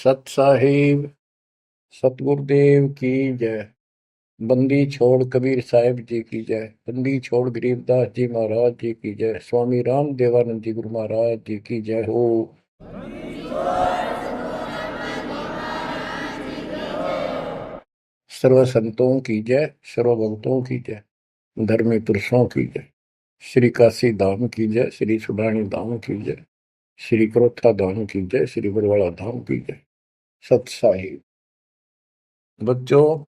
सत साहिब सतगुरुदेव की जय। बंदी छोड़ कबीर साहिब जी की जय। बंदी छोड़ गरीबदास जी महाराज जी की जय। स्वामी राम देवानंद जी गुरु महाराज जी की जय हो। सर्व संतों की जय, सर्व भक्तों की जय, धर्मी पुरुषों की जय। श्री काशी धाम की जय, श्री सुडानी धाम की जय, श्री क्रोथा धाम की जय, श्री बरवाड़ा धाम की जय। सत साहिब बच्चों,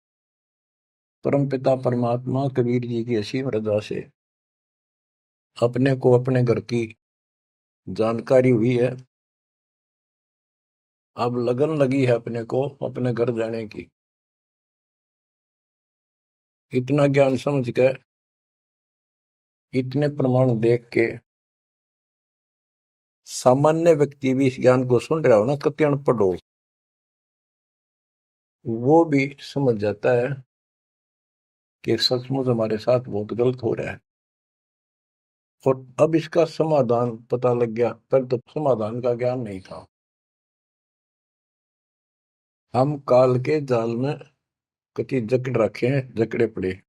परमपिता परमात्मा कबीर जी की असीम रजा से अपने को अपने घर की जानकारी हुई है। अब लगन लगी है अपने को अपने घर जाने की। इतना ज्ञान समझ के, इतने प्रमाण देख के सामान्य व्यक्ति भी इस ज्ञान को सुन रहा हो ना, कति अनपढ़ हो, वो भी समझ जाता है कि सचमुच हमारे साथ बहुत गलत हो रहा है। और अब इसका समाधान पता लग गया, पर तो समाधान का ज्ञान नहीं था। हम काल के जाल में कति जकड़ रखे हैं, जकड़े पड़े।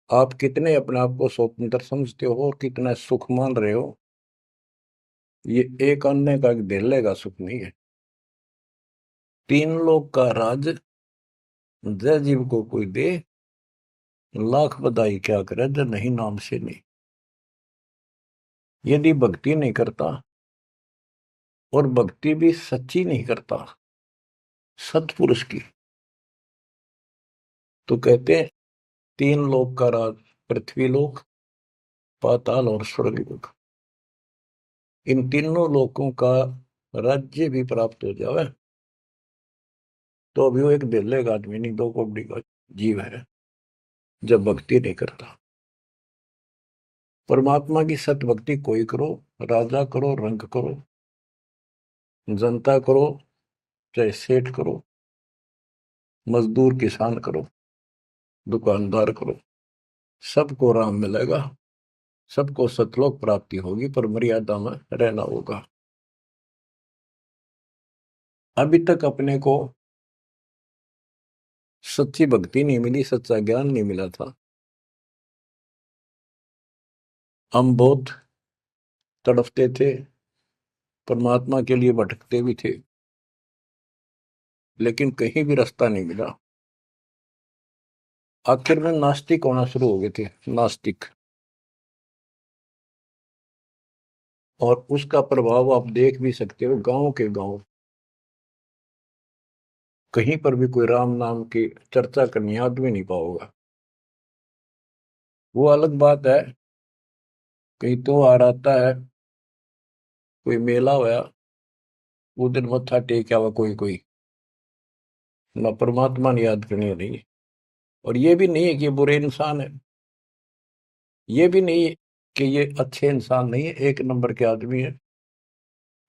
आप कितने अपने आप को स्वतंत्र समझते हो और कितना सुख मान रहे हो, ये एक अन्य का एक धेले का सुख नहीं है। तीन लोक का राज जय जीव को कोई दे, लाख बधाई क्या करे जय नहीं नाम से नहीं। यदि भक्ति नहीं करता, और भक्ति भी सच्ची नहीं करता सत्पुरुष की, तो कहते हैं तीन लोक का राज, पृथ्वी लोक, पाताल और स्वर्ग लोक, इन तीनों लोकों का राज्य भी प्राप्त हो जावे तो अभी वो एक दिल्ले का आदमी नहीं, दो कौड़ी का जीव है जब भक्ति नहीं करता। परमात्मा की सत्य भक्ति कोई करो, राजा करो, रंग करो, जनता करो, चाहे सेठ करो, मजदूर किसान करो, दुकानदार करो, सबको राम मिलेगा, सबको सतलोक प्राप्ति होगी, पर मर्यादा में रहना होगा। अभी तक अपने को सच्ची भक्ति नहीं मिली, सच्चा ज्ञान नहीं मिला था। हम बहुत तड़फते थे, परमात्मा के लिए भटकते भी थे, लेकिन कहीं भी रास्ता नहीं मिला। आखिर में नास्तिक होना शुरू हो गए थे, नास्तिक। और उसका प्रभाव आप देख भी सकते हो, गांव के गांव कहीं पर भी कोई राम नाम की चर्चा करनी आदमी नहीं पाओगा। वो अलग बात है, कहीं तो आ आता है, कोई मेला होया, वो दिन मत्था टेक आवा कोई कोई, ना परमात्मा ने याद करनी नहीं। और ये भी नहीं है कि ये बुरे इंसान है, ये भी नहीं है कि ये अच्छे इंसान नहीं है, एक नंबर के आदमी है,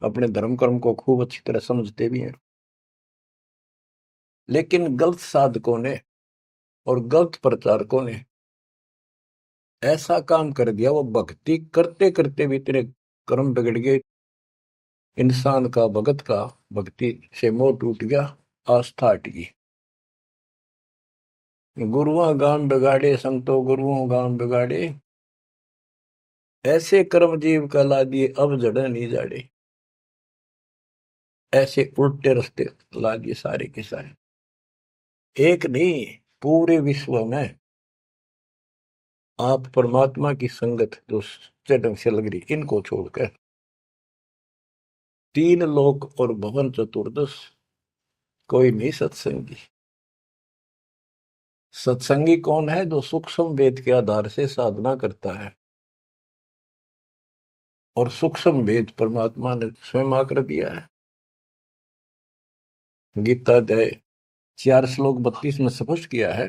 अपने धर्म कर्म को खूब अच्छी तरह समझते भी हैं। लेकिन गलत साधकों ने और गलत प्रचारकों ने ऐसा काम कर दिया, वो भक्ति करते करते भी इतने कर्म बिगड़ गए, इंसान का भगत का भक्ति से मोह टूट गया, आस्था हट गई। गुरुआ गान बिगाड़े संतो गुरुओं गान बिगाड़े, ऐसे कर्म जीव का ला दिए अब जड़े नहीं जाड़े। ऐसे उल्टे रास्ते ला दिए सारे के सारे। एक नहीं, पूरे विश्व में आप परमात्मा की संगत जो सच्चे ढंग से लग रही, इनको छोड़कर तीन लोक और भवन चतुर्दश कोई नहीं सत्संगी। सत्संगी कौन है? जो सूक्ष्म वेद के आधार से साधना करता है, और सूक्ष्म वेद परमात्मा ने स्वयं आकर दिया है। गीता अध्याय 4 श्लोक 32 में स्पष्ट किया है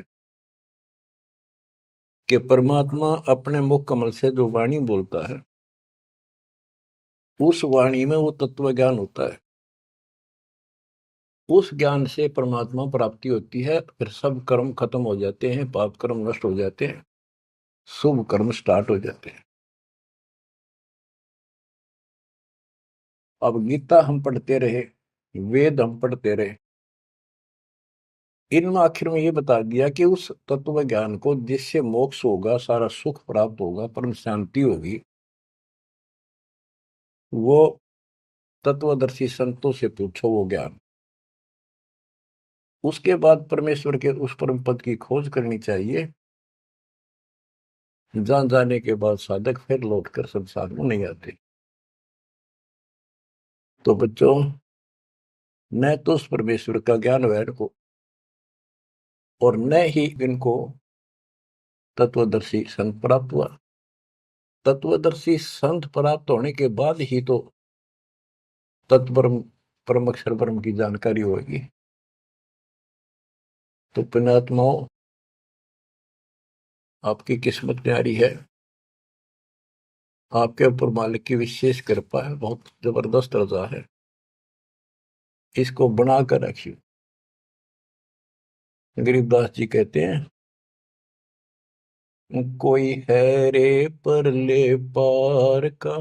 कि परमात्मा अपने मुख कमल से जो वाणी बोलता है, उस वाणी में वो तत्व ज्ञान होता है। उस ज्ञान से परमात्मा प्राप्ति होती है, फिर सब कर्म खत्म हो जाते हैं, पाप कर्म नष्ट हो जाते हैं, शुभ कर्म स्टार्ट हो जाते हैं। अब गीता हम पढ़ते रहे, वेद हम पढ़ते रहे, इनमें आखिर में ये बता दिया कि उस तत्व ज्ञान को जिससे मोक्ष होगा, सारा सुख प्राप्त होगा, परम शांति होगी, वो तत्वदर्शी संतों से पूछो वो ज्ञान। उसके बाद परमेश्वर के उस परम पद की खोज करनी चाहिए, जान जाने के बाद साधक फिर लौटकर संसार में नहीं आते। तो बच्चों, न तो उस परमेश्वर का ज्ञान वैर को, और न ही इनको तत्वदर्शी संत प्राप्त हुआ। तत्वदर्शी संत प्राप्त होने के बाद ही तो तत्परम परम अक्षर ब्रह्म की जानकारी होगी। तो पुण्यात्माओं, आपकी किस्मत न्यारी है, आपके ऊपर मालिक की विशेष कृपा है, बहुत जबरदस्त रजा है, इसको बना कर रखिए। गरीबदास जी कहते हैं, कोई है रे परले पार का,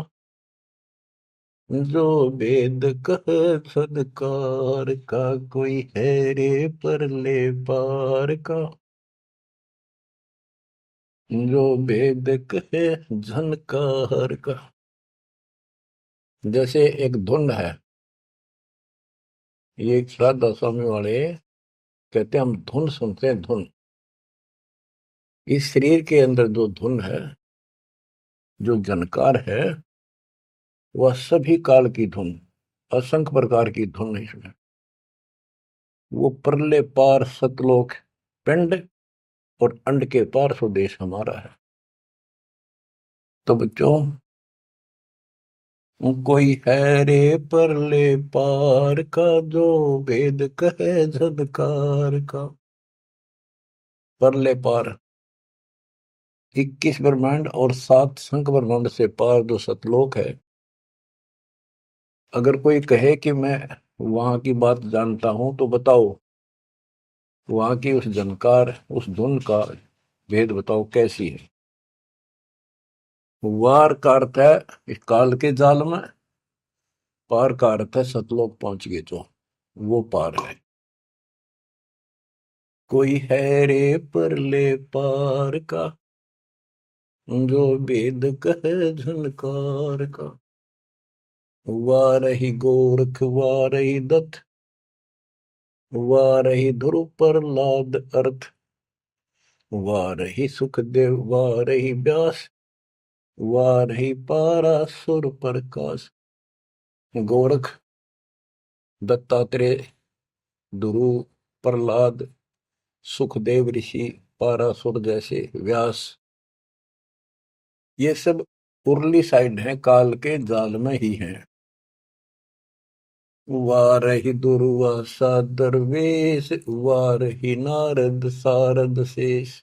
जो वेद कह सदकार का। कोई है रे परले पार का, जो वेद कहे झनकार का। जैसे एक धुन है, ये एक श्राद्ध स्वामी वाले कहते हैं, हम धुन सुनते हैं, धुन। इस शरीर के अंदर जो धुन है, जो झनकार है, वह सभी काल की धुन, असंख्य प्रकार की धुन है इसमें। वो परले पार सतलोक पिंड और अंड के पार स्वदेश हमारा है। तो बच्चों, कोई है रे परले पार का, जो वेद कहे झनकार का। परले पार 21 ब्रह्मांड और 7 संख ब्रह्मांड से पार जो सतलोक है, अगर कोई कहे कि मैं वहां की बात जानता हूं, तो बताओ वहां की उस झनकार, उस धुन का भेद बताओ कैसी है। वार का अर्थ है इस काल के जाल में, पार का अर्थ है सतलोक पहुंच गए जो, वो पार है। कोई है रे परले पार का, जो वेद कहे झनकार का। वारही गोरख वारही दत्त, वारही ध्रुव प्रहलाद अर्थ। वारही सुखदेव वारही व्यास, वारही पारासुर प्रकाश। गोरख, दत्तात्रेय, ध्रुव, प्रहलाद, सुखदेव ऋषि, पारासुर जैसे, व्यास, ये सब उर्ली साइड है, काल के जाल में ही है। वारही दुर्वासा दरवेश, वारही नारद सारद शेष।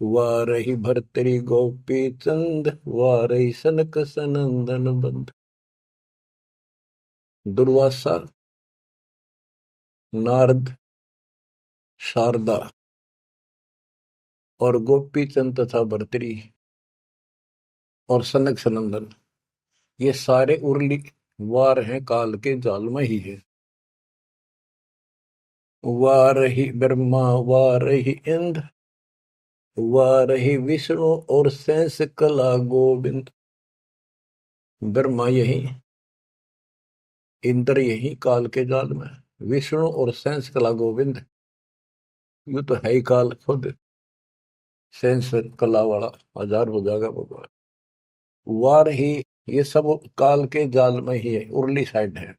वारही भर्तरी गोपी चंद, वारही सनक सनंदन बंद। दुर्वासा, नारद, शारदा और गोपी चंद तथा भर्तरी और सनक सनंदन, ये सारे उर्ली वार हैं, काल के जाल में ही है। वारही ब्रह्मा वारही इंद्र, वारही विष्णु और शेष कला गोविंद। ब्रह्मा यही, इंद्र यही काल के जाल में, विष्णु और शेष कला गोविंद, यू तो है ही काल खुद, शेष कला वाला हजार हो जाएगा भगवान। वार ही, ये सब काल के जाल में ही है, उर्ली साइड है।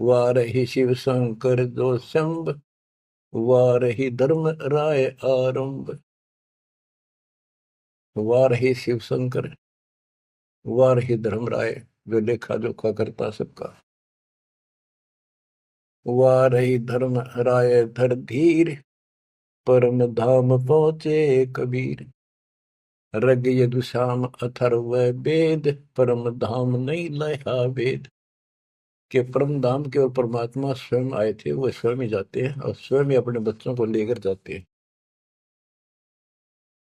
वार ही शिव शंकर जो शंभ, वार ही धर्म राय आरंभ। वार ही शिव शंकर, वार ही धर्म राय, जो लेखा जोखा करता सबका। वार ही धर्म राय धर धीर, परम धाम पहुंचे कबीर। रग यदुश्याम अथर्व वेद, परम धाम नहीं लया वेद। के परम धाम के और परमात्मा स्वयं आए थे, वो स्वयं ही जाते हैं और स्वयं ही अपने बच्चों को लेकर जाते हैं।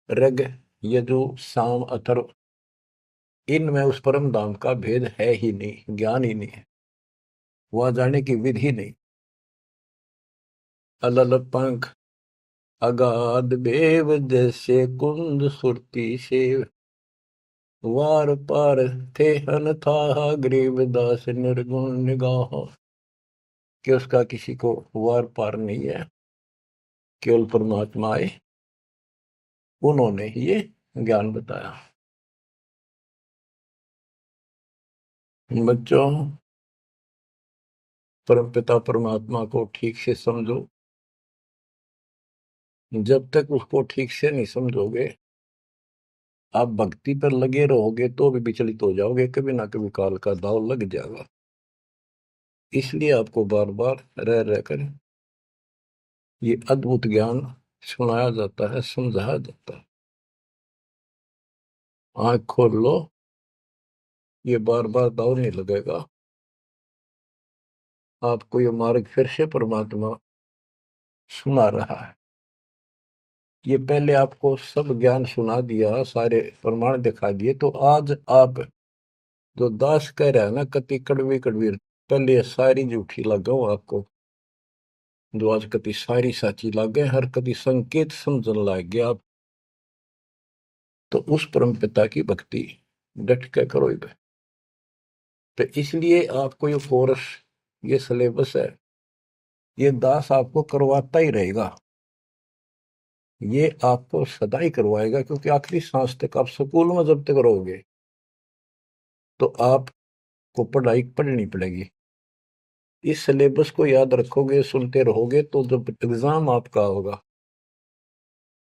रग, यजु, साम, अथर्व, इनमें उस परम धाम का भेद है ही नहीं, ज्ञान ही नहीं है, वहां जाने की विधि नहीं। अलल पंख अगाध बेव जैसे कुंद सुरती से, वार पार थे हन था गरीबदास निर्गुण निगाह। कि उसका किसी को वार पार नहीं है, केवल परमात्मा आए, उन्होंने ही ये ज्ञान बताया। बच्चों, परमपिता परमात्मा को ठीक से समझो। जब तक उसको ठीक से नहीं समझोगे, आप भक्ति पर लगे रहोगे तो भी विचलित हो जाओगे, कभी ना कभी काल का दाव लग जाएगा। इसलिए आपको बार बार रह रहकर ये अद्भुत ज्ञान सुनाया जाता है, समझाया जाता है। आंख खोल लो, ये बार बार दाव नहीं लगेगा। आपको ये मार्ग फिर से परमात्मा सुना रहा है। ये पहले आपको सब ज्ञान सुना दिया, सारे प्रमाण दिखा दिए, तो आज आप जो दास कह रहा है ना, कति कड़वी कड़वी, पहले ये सारी झूठी लगाओ आपको, जो आज कति सारी साची लागे, हर कति संकेत समझन लाग गया आप। तो उस परम पिता की भक्ति डट के करो। तो इसलिए आपको ये कोर्स, ये सिलेबस है, ये दास आपको करवाता ही रहेगा, ये आपको सदा ही करवाएगा, क्योंकि आखिरी सांस तक आप स्कूल में जब तक रहोगे तो आपको पढ़ाई पढ़नी पड़ेगी। इस सिलेबस को याद रखोगे, सुनते रहोगे, तो जब एग्जाम आपका होगा,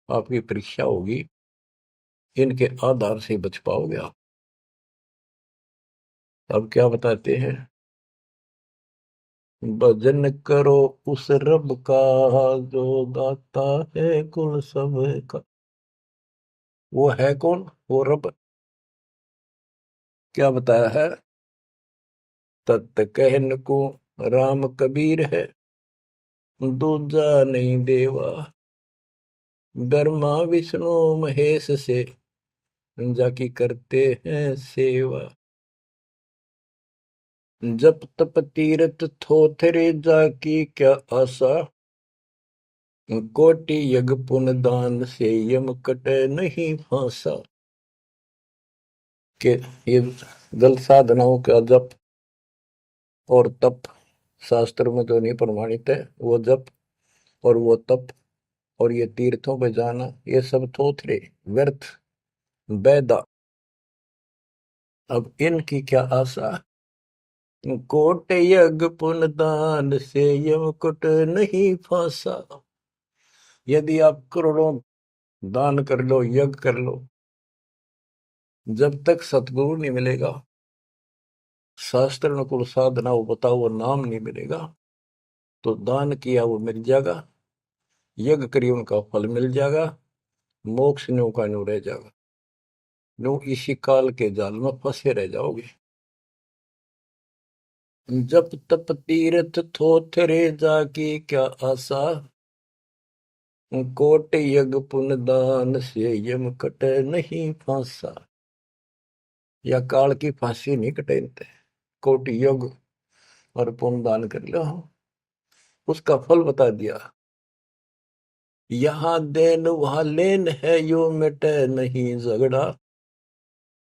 आपकी परीक्षा होगी, इनके आधार से बच पाओगे आप। अब क्या बताते हैं, भजन करो उस रब का जो दाता है कुल सब का। वो है कौन? वो रब। क्या बताया है? तत् कहन को राम कबीर है, दूजा नहीं देवा, ब्रह्मा विष्णु महेश से जाकी करते हैं सेवा। जप तप तीरथ थोथरे जाकी क्या आशा, कोटि यज्ञ पुण्य दान से यम कटे नहीं फांसा। के ये जल साधनाओं का जप और तप शास्त्र में जो नहीं प्रमाणित है, वो जप और वो तप और ये तीर्थों पे जाना, ये सब थोथरे व्यर्थ बैदा। अब इनकी क्या आशा? कोट यज्ञ पुण्य दान से यम कुट नहीं फांसा। यदि आप करोड़ों दान कर लो, यज्ञ कर लो, जब तक सतगुरु नहीं मिलेगा, शास्त्र अनुकूल साधना वो बताओ वो नाम नहीं मिलेगा, तो दान किया वो मिल जाएगा, यज्ञ करिए उनका फल मिल जाएगा, मोक्ष न्यू का न्यू रह जाएगा, न्यू इसी काल के जाल में फंसे रह जाओगे। जप तप तीर्थ थोथरे जाकी क्या आशा, कोट यज्ञ पुण्य दान से यम कटे नहीं फांसा। या काल की फांसी नहीं कटेनते, कोटि यज्ञ और पुण्य दान कर लो, उसका फल बता दिया। यहाँ देन वहां लेन है, यो मिटे नहीं झगड़ा,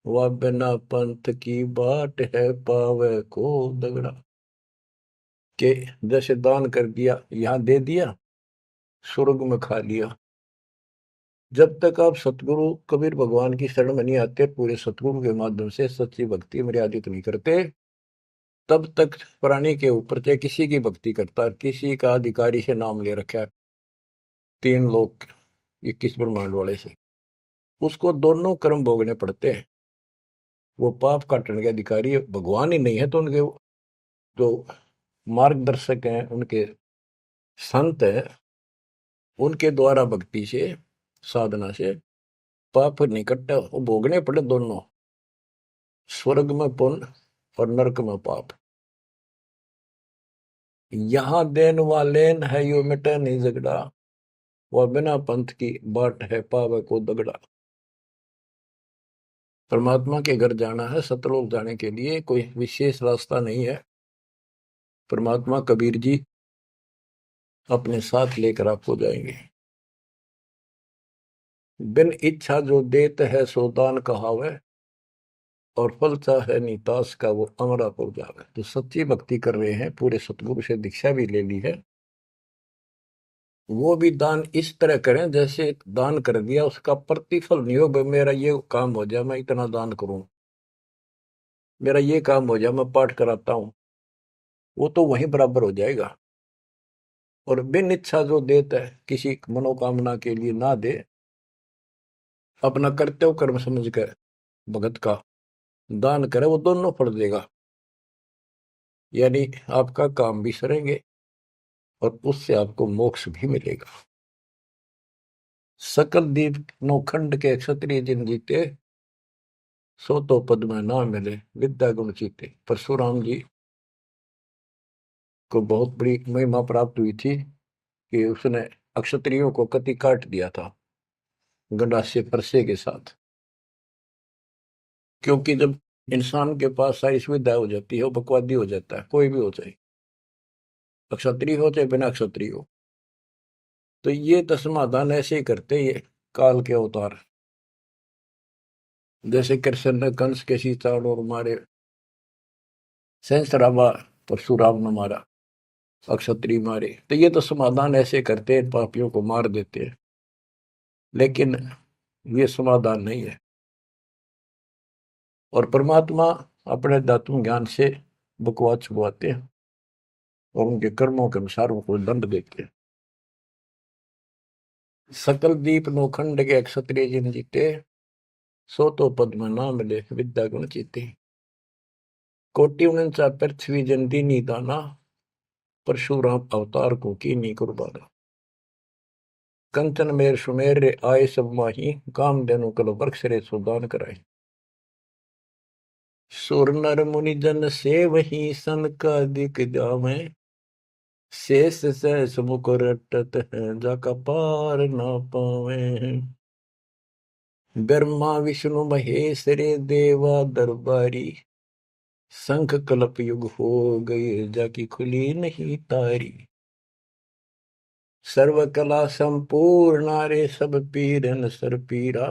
वह बिना पंथ की बाट है पावे को दगड़ा। के जैसे दान कर दिया, यहाँ दे दिया, स्वर्ग में खा लिया। जब तक आप सतगुरु कबीर भगवान की शरण में नहीं आते, पूरे सतगुरु के माध्यम से सच्ची भक्ति मर्यादित नहीं करते, तब तक प्राणी के ऊपर चाहे किसी की भक्ति करता है, किसी का अधिकारी से नाम ले रखा है, 3 लोग 21 ब्रह्मांड वाले से, उसको दोनों कर्म भोगने पड़ते हैं। वो पाप काटने के अधिकारी भगवान ही नहीं है, तो उनके जो मार्गदर्शक हैं, उनके संत हैं, उनके द्वारा भक्ति से, साधना से पाप नहीं कटता, वो भोगने पड़े दोनों, स्वर्ग में पुण्य और नरक में पाप। यहाँ देन वालेन है, यो मिटे नहीं झगड़ा, वह बिना पंथ की बाट है पावे को दगड़ा। परमात्मा के घर जाना है, सतलोक जाने के लिए कोई विशेष रास्ता नहीं है। परमात्मा कबीर जी अपने साथ लेकर आपको जाएंगे। बिन इच्छा जो देत है सो दान कहावे, और फल चाहे नितास का वो अमरापुर जावे। जो सच्ची भक्ति कर रहे हैं, पूरे सतगुरु से दीक्षा भी ले ली है, वो भी दान इस तरह करें जैसे दान कर दिया उसका प्रतिफल नहीं हो। भाई मेरा ये काम हो जाए मैं इतना दान करूं, मेरा ये काम हो जाए मैं पाठ कराता हूं, वो तो वहीं बराबर हो जाएगा। और बिन इच्छा जो देता है, किसी मनोकामना के लिए ना दे, अपना कर्तव्य कर्म समझ कर भगत का दान करे, वो दोनों फल देगा। यानी आपका काम भी सरेंगे और उससे आपको मोक्ष भी मिलेगा। सकल दीप नौखंड के क्षत्रिय जिन जीते, सो तो पद में ना मिले विद्या गुण जीते। परशुराम जी को बहुत बड़ी महिमा प्राप्त हुई थी कि उसने अक्षत्रियों को कति काट दिया था गंडासे फरसे के साथ। क्योंकि जब इंसान के पास सारी सुविधा हो जाती है, वो बकवादी हो जाता है, कोई भी हो चाहे, अक्षत्रिय हो चाहे बिना क्षत्रिय हो। तो ये समाधान ऐसे ही करते, ये काल के अवतार। जैसे कृष्ण ने कंस के सीताड़ और मारे, सहस्रावा परशुराम ने मारा, अक्षत्रिय मारे, तो ये तो समाधान ऐसे करते हैं, पापियों को मार देते हैं। लेकिन ये समाधान नहीं है। और परमात्मा अपने दातुन ज्ञान से बकवाद छुपाते हैं और उनके कर्मों के अनुसार उनको दंड देते हैं। सकल दीप नौखंड के क्षत्रिय जिन जीते, सो तो पद में ना मिले विद्या गुण जीते। कोटि उनचा पृथ्वी जन दीनी दाना, परशुराम अवतार को कीनी कुर्बाना। कंचन मेर सुमेर रे आए सब माही, काम देनु कल वर्ष रे सुदान कराए। सुर नर मुनि जन से वही सन का दिख जावे, शेष सहस मुख रटत है जाका पार ना पावे। ब्रह्मा विष्णु महेश रे देवा दरबारी, संख कल्प युग हो गए जाकी खुली नहीं तारी। सर्व कला संपूर्ण रे सब पीरन सर पीरा,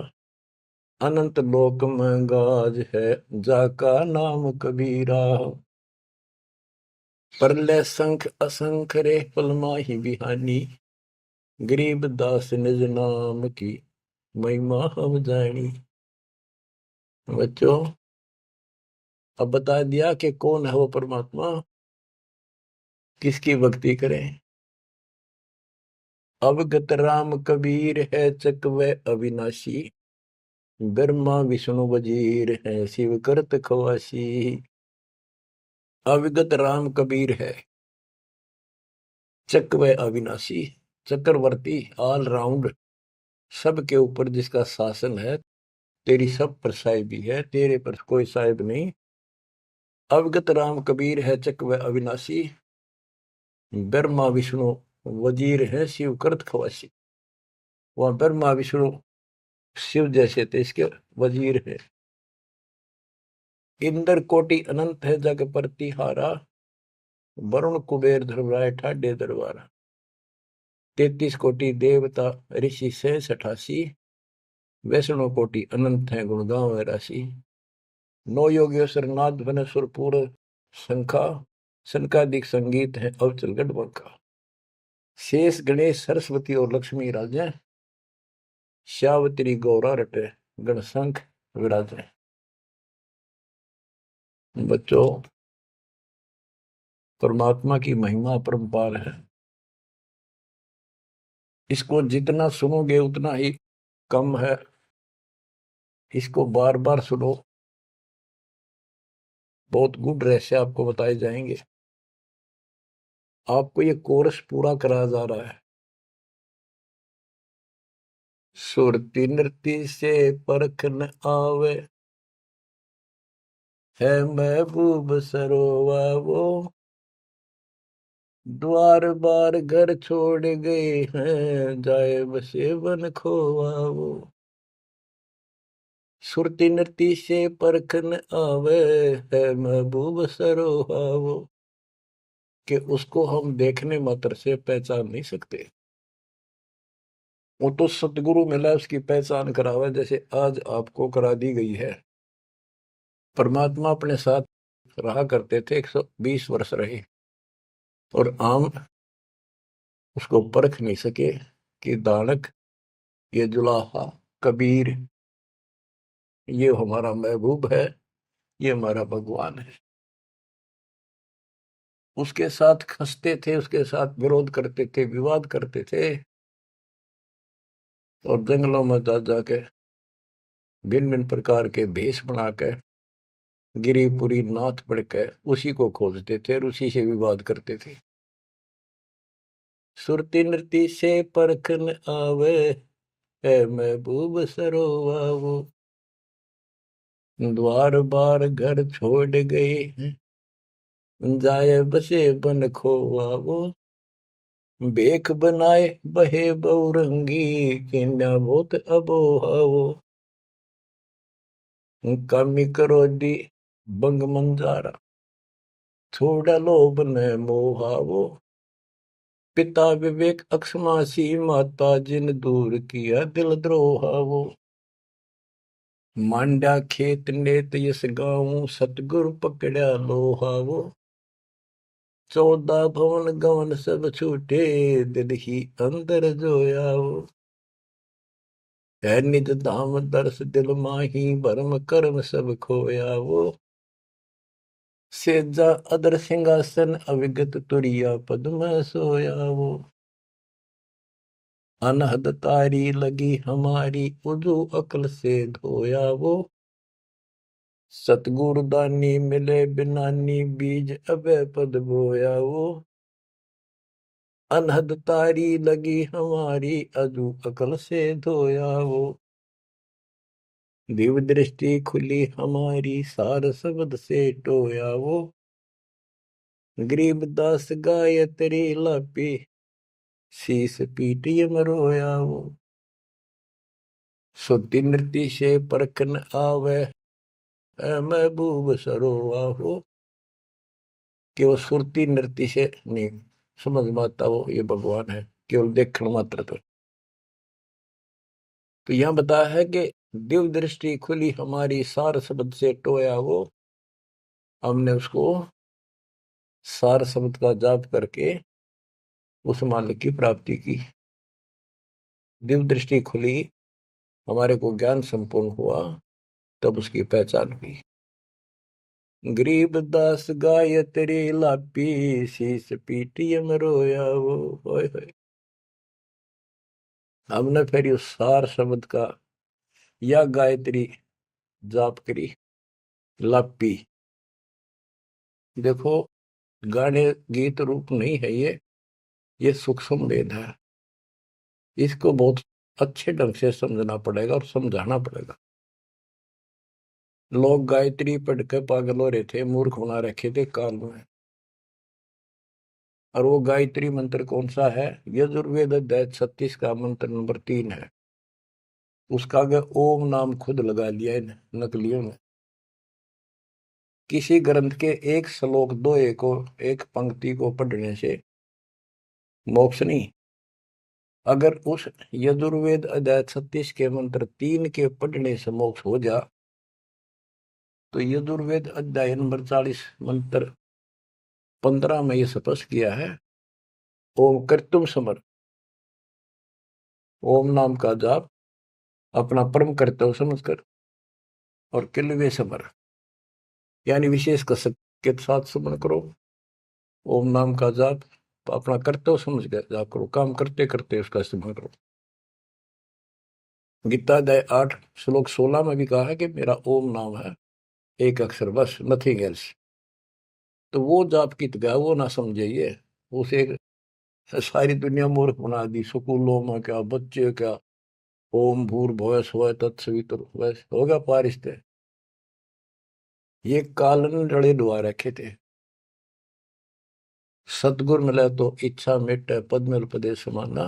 अनंत लोक में गाज है जाका नाम कबीरा। परले संख असंख रे पलमाही बिहानी, गरीब दास निज नाम की महिमा हम जानी। बच्चों, अब बता दिया कि कौन है वो परमात्मा, किसकी भक्ति करें। अवगत राम कबीर है चकवे अविनाशी, ब्रह्मा विष्णु वजीर है शिव करत खवासी। अविगत राम कबीर है, चकवे अविनाशी, चक्रवर्ती, ऑल राउंड, सबके ऊपर जिसका शासन है, तेरी सब पर साहिबी है, तेरे पर कोई साहिब नहीं। अवगत राम कबीर है चकवे अविनाशी, ब्रह्मा विष्णु वजीर है शिव करत खवासी। वह ब्रह्मा विष्णु शिव जैसे थे, इसके वजीर है। इंद्र कोटि अनंत है जग प्रतिहारा, वरुण कुबेर धर्मराय ठाडे दरबारा। 33 कोटि देवता ऋषि से 88, वैष्णव कोटि अनंत है गुण गाँव राशि। नौ योगेश्वर नाद बन सुरपुर शंखा, शंकादिक संगीत है अवचल गढ़। शेष गणेश सरस्वती और लक्ष्मी राजे, श्यावत्री गौरा रटे गणशंख विराजे। बच्चों, परमात्मा की महिमा अपरंपार है। इसको जितना सुनोगे उतना ही कम है। इसको बार बार सुनो, बहुत गुड रहस्य आपको बताए जाएंगे। आपको ये कोर्स पूरा कराया जा रहा है। सुरती नृत्य से परख न आवे, है महबूब सरोवा वो, द्वार बार घर छोड़ गए हैं, जाए बसे बन खोवा वो। सुरती नृती से परखन आवे, है महबूब सरोहावो, कि उसको हम देखने मात्र से पहचान नहीं सकते। वो तो सतगुरु मिला उसकी पहचान करावे, जैसे आज आपको करा दी गई है। परमात्मा अपने साथ रहा करते थे, 120 वर्ष रहे, और आम उसको परख नहीं सके कि दानक, ये जुलाहा, कबीर, ये हमारा महबूब है, ये हमारा भगवान है। उसके साथ खसते थे, उसके साथ विरोध करते थे, विवाद करते थे, और जंगलों में जा जाके भिन्न भिन्न प्रकार के भेष बनाकर, गिरिपुरी नाथ पढ़कर उसी को खोजते थे और उसी से विवाद करते थे। सुरती नृती से परखन आवे, है महबूब सरोवावो, द्वार बार घर छोड़ गए, जाए बसे बन खोवावो, बेख बनाए बहे बहुरंगी, किन्या बहुत अबोहावो, कामी क्रोधी बंग मंजारा, छोड़ा लोभ न मोहावो, पिता विवेक अक्षमासी, माता जिन दूर किया दिल द्रोहावो, मांडा खेत नेत यस गाऊं, सतगुरु पकड़ा लोहावो, 14 भवन गवन सब छूटे, दिल ही अंदर जोयावो, है निज धाम दर्श दिल माही, भरम कर्म सब खोयावो, सेजा अदर सिंहासन अविगत तुरिया पद्म सोयावो, अनहद तारी लगी हमारी, उजू अकल से धोयावो, सतगुरु दानी मिले बिनानी, बीज अभय पद बोयावो, अनहद तारी लगी हमारी, अजू अकल से धोयावो, दिव्य दृष्टि खुली हमारी, सार शब्द से टोयावो, गरीब दास गाय तेरी लापी, शीस पीटिय मरोयावो, सुती नृत्य से परखन आवे, महबूब सरोवाहो, कि वो सुरती नृत्य से नहीं समझ में आता वो ये भगवान है, केवल देखण मात्र तो यहाँ बताया है कि दिव्य दृष्टि खुली हमारी, सार शब्द से टोया वो, हमने उसको सार शब्द का जाप करके उस मालिक की प्राप्ति की। दिव्य दृष्टि खुली, हमारे को ज्ञान संपूर्ण हुआ, तब उसकी पहचान हुई। गरीब दास गाय तेरी लापी, शीस पीटिय मरोया वो, होय होय। हमने फिर उस सार शब्द का या गायत्री जाप करी, लापी। देखो, गाने गीत रूप नहीं है ये सूक्ष्म वेद है, इसको बहुत अच्छे ढंग से समझना पड़ेगा और समझाना पड़ेगा। लोग गायत्री पढ़ के पागल हो रहे थे, मूर्ख बना रखे थे काल में। और वो गायत्री मंत्र कौन सा है? यजुर्वेद अध्याय 36 का मंत्र नंबर 3 है। उसका आगे ओम नाम खुद लगा लिया इन नकलियों ने। किसी ग्रंथ के एक श्लोक दोहे को, एक पंक्ति को पढ़ने से मोक्ष नहीं। अगर उस यजुर्वेद अध्याय 36 के मंत्र 3 के पढ़ने से मोक्ष हो जा, तो यजुर्वेद अध्याय नंबर 40 मंत्र 15 में यह स्पष्ट किया है, ओम कर्तुम समर, ओम नाम का जाप अपना परम कर्तव्य समझकर, और किलवे समर यानी विशेष कसक के साथ सुमन करो। ओम नाम का जाप अपना कर्तव्य समझ कर जाप करो, काम करते करते उसका स्मरण करो। गीता अध्याय 8 श्लोक 16 में भी कहा है कि मेरा ओम नाम है, एक अक्षर बस, नथिंग एल्स। तो वो जाप की गया वो ना समझिए, उसे सारी दुनिया मूर्ख बना दी। स्कूलों में क्या, बच्चे क्या, ओम भूर्भुवः स्वः तत्सवितुर्वरेण्यं होगा पारिस्ते, ये कालन रड़े डुआ रखे थे। सतगुर मिले तो इच्छा मिटे, पद मिल पदे समाना,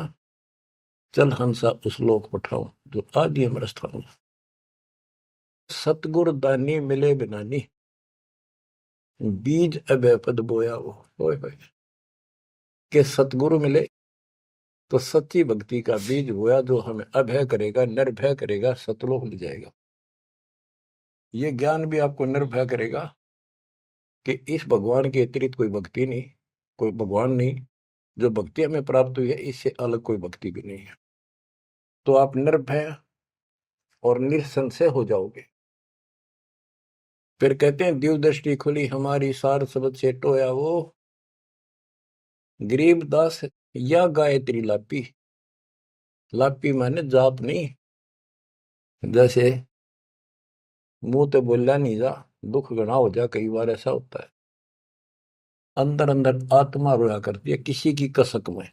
चल हंसा उस लोक पठाऊं, जो आदि अमर स्थान। सतगुर दानी मिले बिनानी, बीज अभय पद बोया वो। होय होय, के सतगुरु मिले तो सच्ची भक्ति का बीज बोया, जो हमें अभय करेगा, निर्भय करेगा, सतलोक ले जाएगा। ये ज्ञान भी आपको निर्भय करेगा कि इस भगवान के अतिरिक्त कोई भक्ति नहीं, कोई भगवान नहीं। जो भक्ति हमें प्राप्त हुई है, इससे अलग कोई भक्ति भी नहीं है। तो आप निर्भय और निसंशय हो जाओगे। फिर कहते हैं दिव्य दृष्टि खुली हमारी, सार शब्द से टोया वो, गरीबदास या गायत्री लापी। लापी माने जाप नहीं, जैसे मुंह तो बोला नहीं जा, दुख गणा हो जा, कई बार ऐसा होता है। अंदर अंदर आत्मा रोया करती है किसी की कसक में।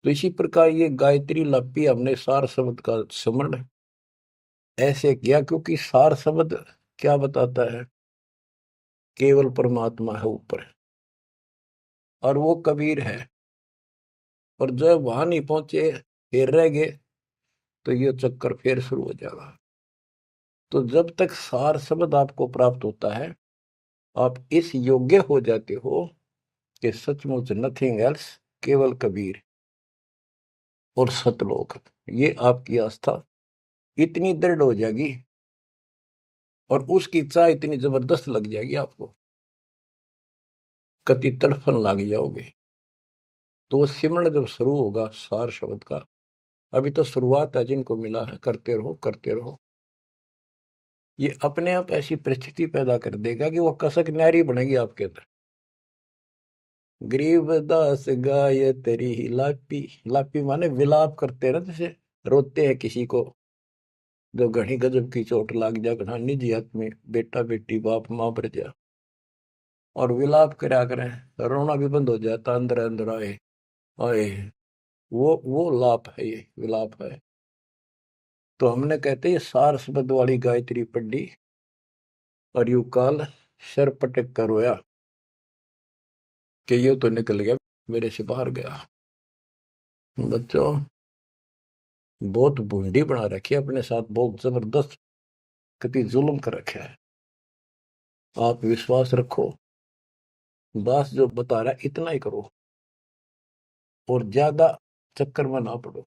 तो इसी प्रकार ये गायत्री लापी हमने सार शब्द का स्मरण ऐसे किया, क्योंकि सार शब्द क्या बताता है? केवल परमात्मा है ऊपर, और वो कबीर है। और जब वहां नहीं पहुंचे, फिर रह गए, तो ये चक्कर फिर शुरू हो जाएगा। तो जब तक सार शब्द आपको प्राप्त होता है, आप इस योग्य हो जाते हो कि सचमुच नथिंग एल्स, केवल कबीर और सतलोक। ये आपकी आस्था इतनी दृढ़ हो जाएगी और उसकी चाह इतनी जबरदस्त लग जाएगी आपको, कति तड़फन लग जाओगे। तो वो सिमरण जब शुरू होगा सार शब्द का, अभी तो शुरुआत है, जिनको मिला है करते रहो करते रहो। ये अपने आप ऐसी परिस्थिति पैदा कर देगा कि वो कसक न्यारी बनेगी आपके अंदर। गरीबदास गाय तेरी ही लापी। लापी माने विलाप करते हैं ना, जैसे रोते हैं किसी को जो घनी गजब की चोट लाग जा, घना निजी हाथ में, बेटा बेटी बाप माँ पर जा, और विलाप करा करें, रोना भी बंद हो जाता, अंदर अंदर आए आए। वो लाप है, ये विलाप है। तो हमने कहते हैं सार शब्द वाली गायत्री पढ़ी और यू काल सर पटक कर रोया कि ये तो निकल गया, मेरे से बाहर गया। बच्चों, बहुत बूंदी बना रखी है अपने साथ, बहुत जबरदस्त कति जुल्म कर रखा है। आप विश्वास रखो, दास जो बता रहा है इतना ही करो, और ज्यादा चक्कर में ना पड़ो।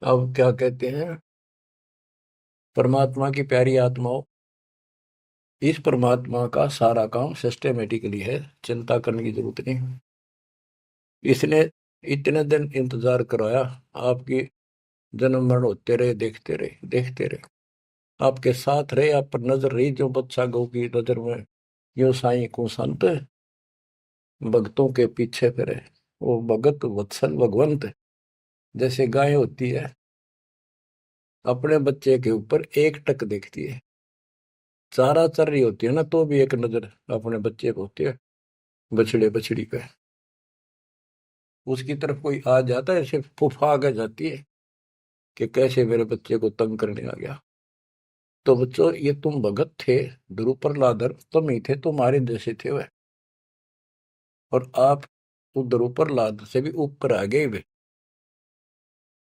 अब क्या कहते हैं, परमात्मा की प्यारी आत्माओं, इस परमात्मा का सारा काम सिस्टमेटिकली है, चिंता करने की जरूरत नहीं। इसने इतने दिन इंतजार कराया, आपकी जन्म मरण होते रहे, देखते रहे देखते रहे, आपके साथ रहे, आप पर नजर रही, जो बच्चा गौ की नजर में यो साई को संत भक्तों के पीछे फिरे। वो भगत वत्सल भगवंत, जैसे गाय होती है अपने बच्चे के ऊपर एक टक देखती है, चारा चर रही होती है ना, तो भी एक नजर अपने बच्चे को होती है, बछड़े बछड़ी पे। उसकी तरफ कोई आ जाता है, ऐसे फुफा के जाती है कि कैसे मेरे बच्चे को तंग करने आ गया। तो बच्चों, ये तुम भगत थे, ध्रुव प्रहलादर तुम ही थे, तुम्हारे जैसे थे वह, और आप तो ध्रुव प्रहलाद से भी ऊपर आ गए वे।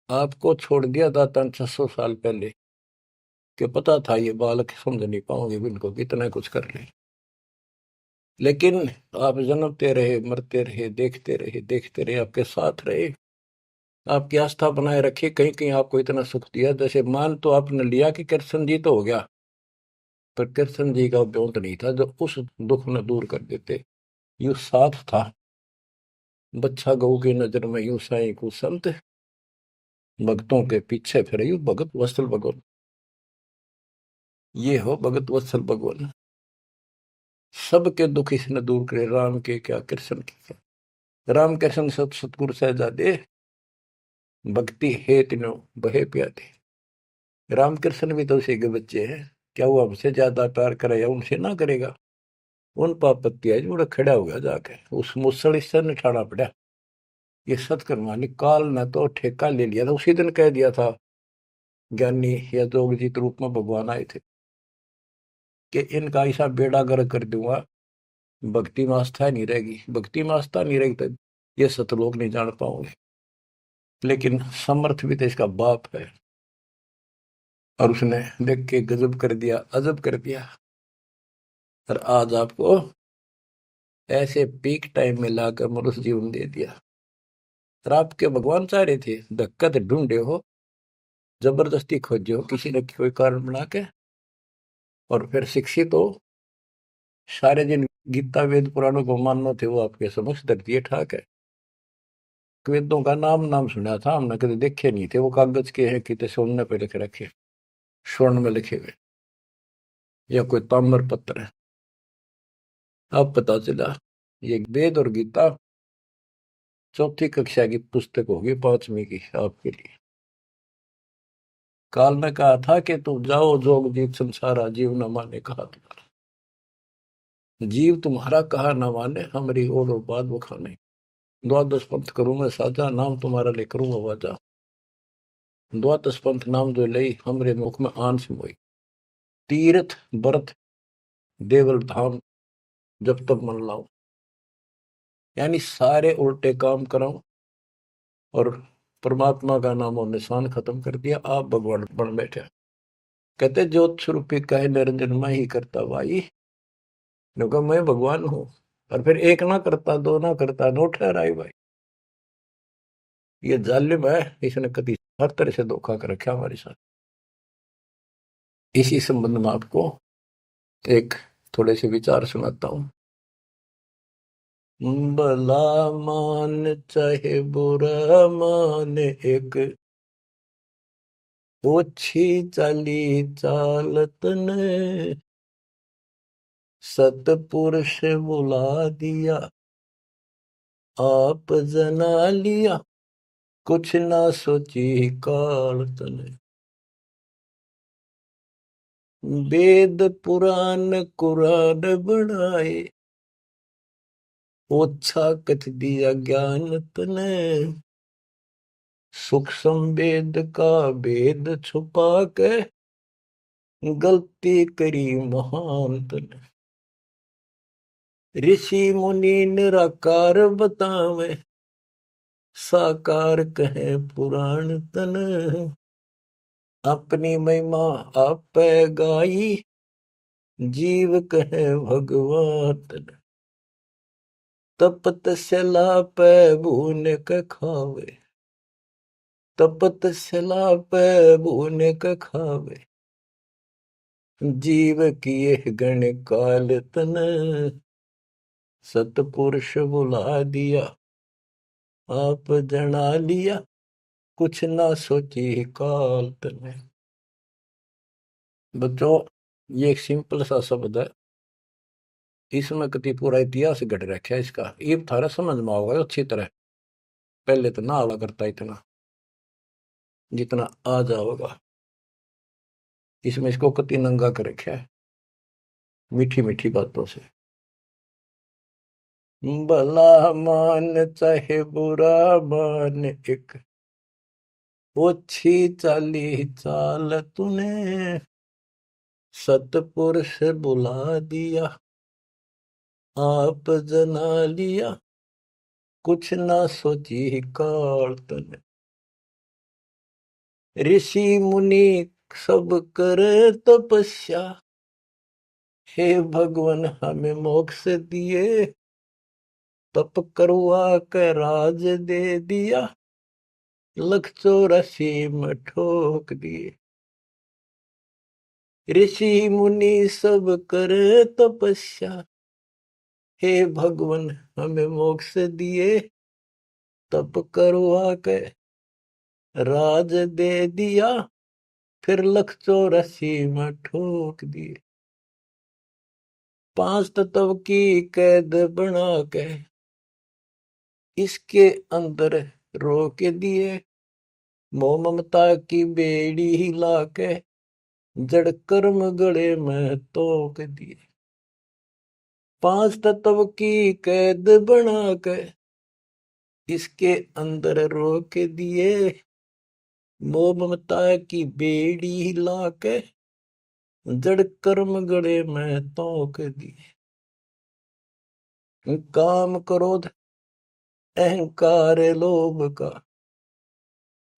आपको छोड़ दिया था 600 साल पहले, कि पता था ये बालक समझ नहीं पाओगे, इनको कितना कुछ कर ले। लेकिन आप जन्मते रहे, मरते रहे, देखते रहे, आपके साथ रहे, आपकी आस्था बनाए रखी, कहीं कहीं आपको इतना सुख दिया। जैसे मान तो आपने लिया कि कृष्ण जी तो हो गया, पर कृष्ण जी का ब्योंत नहीं था जो उस दुख न दूर कर देते। यू साथ था, बच्चा गऊ की नजर में यूं साई को संत, भक्तों के पीछे फिरे यू भगत वत्सल भगवान। ये हो भगत वत्सल भगवान, सबके दुख इसने दूर करे, राम के क्या कृष्ण के क्या। राम कृष्ण सब सतगुरु सहजादे, भक्ति है तीनों बहे प्यादे। रामकृष्ण भी तो उसी के बच्चे हैं, क्या वो हमसे ज्यादा प्यार करेगा? उनसे ना करेगा। उन पापत्ती है जो खड़ा हुआ जाके, उस मुसल से निठाना पड़ा। ये सतकर्मानी काल ने तो ठेका ले लिया था, उसी दिन कह दिया था ज्ञानी या जोगजीत रूप में भगवान आए थे कि इनका ऐसा बेड़ा गर्क कर दूंगा, भक्ति में आस्था नहीं रहेगी, भक्ति में आस्था नहीं रहेगी तो ये सतलोक नहीं जान पाओगे। लेकिन समर्थ भी तो इसका बाप है, और उसने देख के गजब कर दिया, अजब कर दिया। और आज आपको ऐसे पीक टाइम में लाकर मनुष्य जीवन दे दिया। और आपके भगवान चाह रहे थे धक्का तो ढूंढे हो, जबरदस्ती खोजे हो किसी न कोई कारण बना के, और फिर शिक्षित हो, सारे जिन गीता वेद पुराणों को मानना थे वो आपके समक्ष धर दिए ठाक है। वेदों का नाम नाम सुना था हमने, कभी देखे नहीं थे। वो कागज के हैं, कितने सोने पे लिखे रखे, स्वर्ण में लिखे हुए, या कोई ताम्र पत्र है। अब पता चला ये वेद और गीता चौथी कक्षा की पुस्तक होगी, पांचवी की आपके लिए। काल ने कहा था कि तुम जाओ जोग जीव संसारा, जीव न माने कहा तुम्हारा। जीव तुम्हारा कहा न माने, हमारी ओर और बात बखाने। द्वादश पंथ करूंगा साजा, नाम तुम्हारा ले करूंगा वाजा। द्वादश पंथ नाम जो लई, हमरे मुख में आन से मोई। तीर्थ व्रत देवल धाम, जब तक मन लाओ। यानी सारे उल्टे काम कराऊं और परमात्मा का नाम और निशान खत्म कर दिया, आप भगवान बन बैठे। कहते ज्योत स्वरूपी कहे निरंजन मैं ही करता भाई। क्योंकि मैं भगवान हूं, और फिर एक ना करता, दो ना करता, नो ठहराई भाई। ये जालिम है, इसने कभी हर तरह से धोखा कर रखा हमारे साथ। इसी संबंध में आपको एक थोड़े से विचार सुनाता हूं। भला मान चाहे बुरा मान, एक ओछी चाली चालत ने। सतपुरुष बुला दिया, आप जना लिया, कुछ ना सोची काल तने। वेद पुराण कुरान बढ़ाए, ओछा कथ दिया ज्ञान तने। सूक्ष्म वेद का भेद छुपा के, गलती करी महान तने। ऋषि मुनि निराकार बतावे, साकार कहे पुराण तने। अपनी महिमा आप गाई, जीव कहे भगवान तने। तपत सला पे भून के खावे, तपत सला पे भून के खावे। जीव किए गण काल तन, सतपुरुष बुला दिया, आप जना लिया, कुछ ना सोची काल तन। बच्चों, ये एक सिंपल सा शब्द है, इसमें कति पूरा इतिहास घट रखा है इसका। ये थारा समझ में आओगे अच्छी तरह। पहले तो ना आवा करता इतना जितना आ जाओगा। इसमें इसको कति नंगा कर रखा है मीठी मीठी बातों से। भला मान चाहे बुरा मान, एक ओछी चाली चाल तूने। सतपुरुष बुला दिया, आप जना लिया, कुछ ना सोची काल तूने। ऋषि मुनि सब करे तपस्या, हे भगवान हमें मोक्ष दिए। तप करवा के राज दे दिया, लख 84 में ठोक दिए। ऋषि मुनि सब करे तपस्या, हे भगवान हमें मोक्ष दिए। तप करवा के राज दे दिया, फिर लख 84 में ठोक दिए। 5 तत्व की कैद बना के, इसके अंदर रोक दिए। मोह ममता की बेड़ी हिला के, जड़ कर्म गले में तोक दिए। 5 तत्व की कैद बना के, इसके अंदर रोक दिए। मोह ममता की बेड़ी हिला के, जड़ कर्म गले में तोक दिए। काम क्रोध अहंकार लोभ का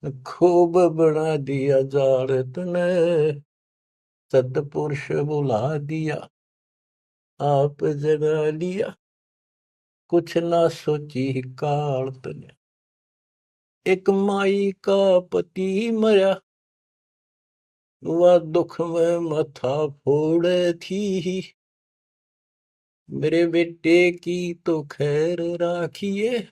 खूब बना दिया जाल तने, सतपुरुष बुला दिया, आप जगा लिया, कुछ ना सोची काल तने। एक माई का पति मरा, वह दुख में माथा फोड़े थी, मेरे बेटे की तो खैर राखिए,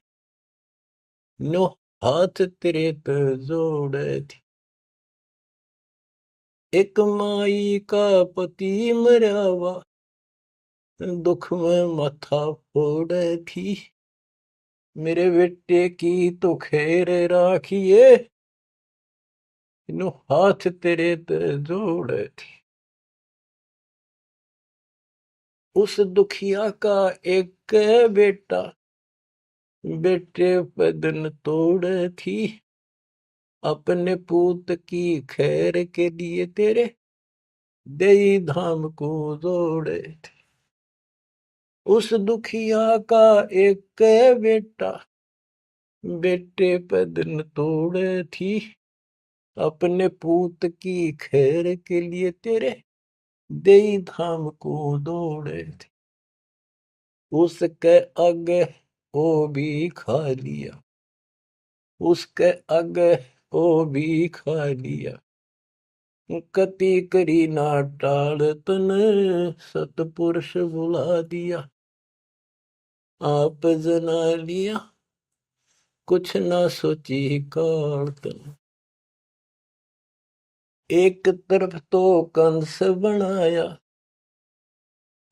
नो हाथ तेरे पे जोड़े थी। एक माई का पति मरा, वह दुख में माथा फोड़े थी, मेरे बेटे की तो खैर राखिए, नो हाथ तेरे पे जोड़े थी। उस दुखिया का एक बेटा, बेटे पे दिन तोड़े थी, अपने पूत की खैर के लिए तेरे देई धाम को जोड़े थे। उस दुखिया का एक बेटा, बेटे पे दिन तोड़े थी, अपने पूत की खैर के लिए तेरे देई धाम को दौड़े थे। उसके आगे ओ भी खा लिया, उसके आगे ओ भी खा लिया, कति करी ना टाल तने, सतपुरुष बुला दिया, आप जना लिया, कुछ ना सोची काल तने। एक तरफ तो कंस बनाया,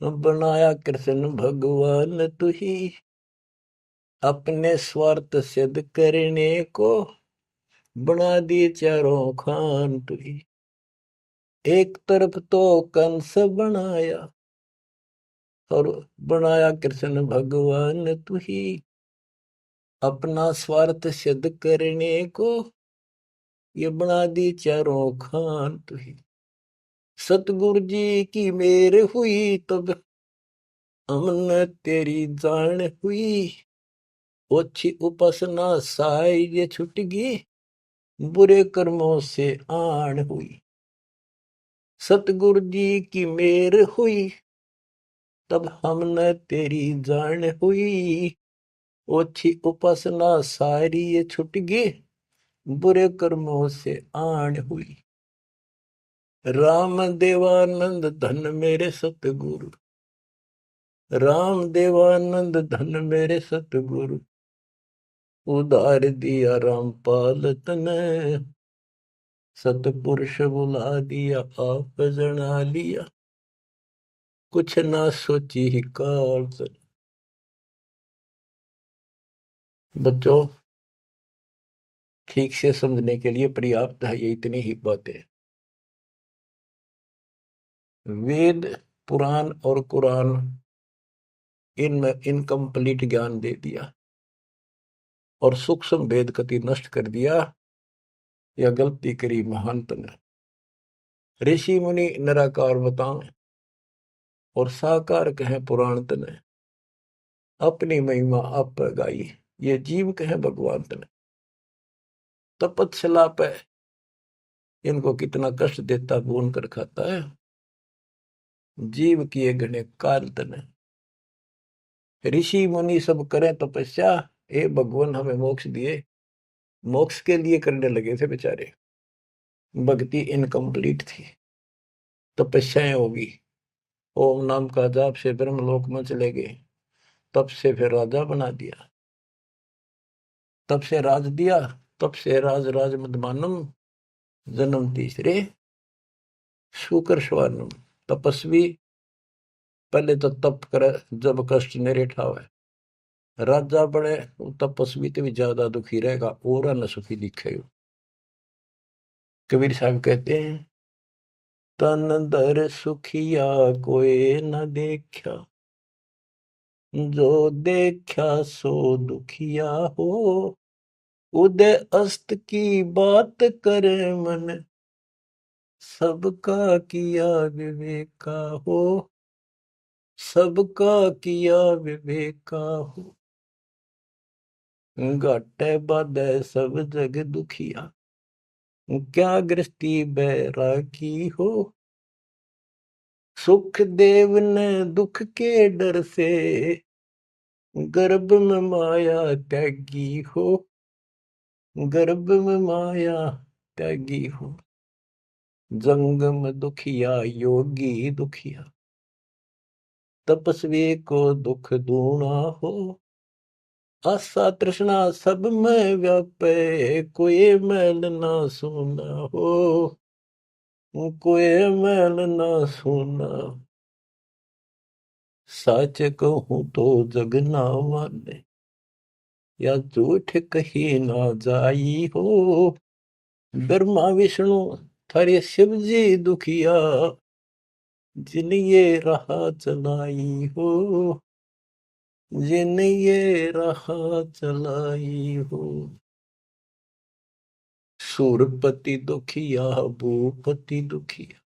बनाया कृष्ण भगवान तू ही, अपने स्वार्थ सिद्ध करने को बना दिए चारों खान तू ही। एक तरफ तो कंस बनाया, और बनाया कृष्ण भगवान तू ही, अपना स्वार्थ सिद्ध करने को ये बना दी चारों खान तू ही। सतगुरु जी की मेर हुई तब हमने तेरी जान हुई, ओछी उपासना साई छुट गई, बुरे कर्मों से आन हुई। सतगुरु जी की मेर हुई तब हमने तेरी जान हुई, ओछी उपासना सारी छुट गई, बुरे कर्मों से आन हुई। राम देवानंद धन मेरे सतगुरु, राम देवानंद धन मेरे सतगुरु, उधार दिया रामपाल तने, सतपुरुष बुला दिया, आप जना लिया, कुछ ना सोची ही काल तने। बच्चों, ठीक से समझने के लिए पर्याप्त है ये इतनी ही बातें। वेद, पुराण और कुरान, इनमें इनकम्प्लीट ज्ञान दे दिया और सूक्ष्म भेद कति नष्ट कर दिया, या गलती करी महांत ने। ऋषि मुनि निराकार बताएं और साकार कहें पुराण तने, अपनी महिमा आप गाई, ये जीव कहें भगवान तने। तपस्या पे इनको कितना कष्ट देता भून कर खाता है, जीव किए गणे काल तने। ऋषि मुनि सब करें तपस्या, हे भगवान हमें मोक्ष दिए, मोक्ष के लिए करने लगे थे बेचारे, भक्ति इनकम्प्लीट थी, तपस्याएं होगी, ओम नाम का जाप से ब्रह्मलोक में चले गए, तब से फिर राजा बना दिया, तब से राज दिया, तब से राज राज मदमानम, जन्म तीसरे शुकर स्वानम। तपस्वी पहले तो तप करे जब कष्ट निरे ठावे, राजा बने तपस्वी तो भी ज्यादा दुखी रहेगा और न सुखी दिखेगा। कबीर साहब कहते हैं, तन दर सुखिया कोई न देखा, जो देखा सो दुखिया हो, उदय अस्त की बात करे मन, सबका किया विवेका हो, सबका किया विवेका हो। घाटे बाधे सब जग दुखिया, क्या गृहस्थी बैरागी हो, सुख देव ने दुख के डर से, गर्भ में माया त्यागी हो, गर्भ में माया त्यागी हो। जंगम दुखिया योगी दुखिया, तपस्वी को दुख दूना हो। आशा तृष्णा सब में व्यापे, कोई मैल ना सुना हो, कोई मैल ना सुना। सच कहूं तो जग ना माने, या झूठ कही ना जाई हो। ब्रह्मा विष्णु थारे शिव जी दुखिया, जिन ये राह चलाई हो, जिन ये राह चलाई हो। सूरपति दुखिया भूपति दुखिया,